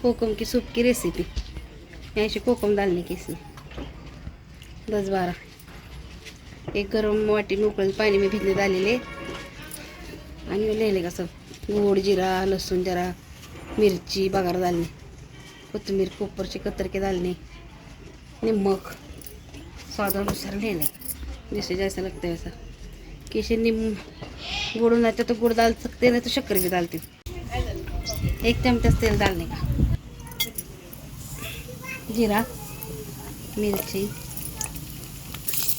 कोकम की सूप की रेसिपी। ऐसे कोकम डालने की इसमें 10-12 एक गरम वाटी में उकळेल पानी में भिजने डालेले आणि लेले का सब गोड जीरा लहसुन जरा मिर्ची बघार डालने कोथिंबीर के ऊपर से कतर के डालने नमक स्वाद अनुसार लेने जैसे जैसा लगता है वैसा। किसी गुड़ नहीं तो गुड़ डाल सकते नहीं तो शक्कर भी डालते। 1 चमचा तेल डालने का जीरा मिर्ची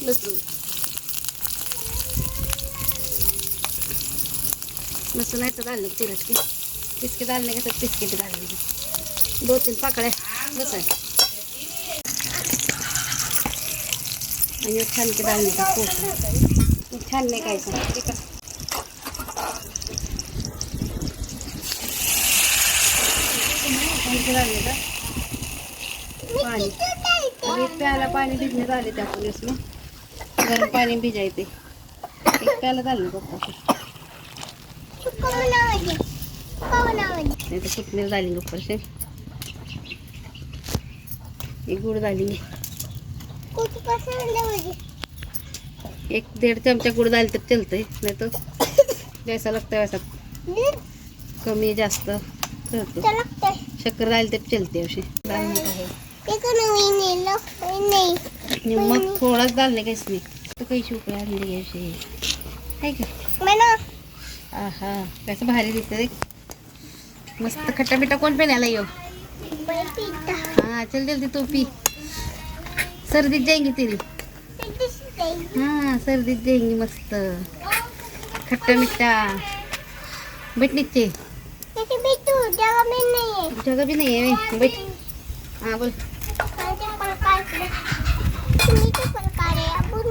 लहसुन लहसुन है तो डालने चिरट के पीस के डालने का सब पीस के भी डालने के 2-3 पाकड़े बस है आणि छान के डालने का कोकम छानने का ऐसा ठीक है। डालने का पानी अभी 1 प्याला पानी भिजने डाले थे अपन इसमें गर्म पानी भिजाए थे 1 प्याला डालने को नहीं तो कोथिंबीर डालेंगे ऊपर से ये गुड़ डालेंगे 1-1.5 चमचा गुड़ डाल तक चलते है नहीं तो जैसा लगता है वैसा कमी जास्त शक्कर डाल तक चलते है उसे डालने का है नमक थोड़ा डालने का इसमें तो कई शुक्र डालने का उसे है क्या आहा कैसे भारी दिखते देख मस्त खट्टा मीठा कौन पहनाला यो हाँ चल जल्दी तू पी सर्दी जाएंगी तेरी हाँ सर्दी जाएंगी मस्त खट्टा मीठा बैठ नीचे जगह भी नहीं है बैठ हाँ बोल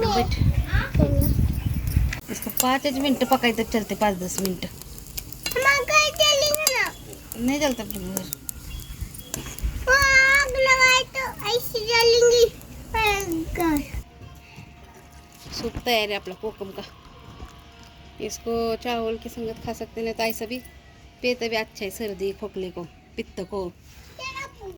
बैठ इसको 5 मिनट पकाई तक चलते 5-10 मिनट नहीं जलता सूप तैयार है अपना कोकम का। इसको चावल के संगत खा सकते नहीं तो ऐसा भी पेट भी अच्छा है सर्दी खोखले को पित्त को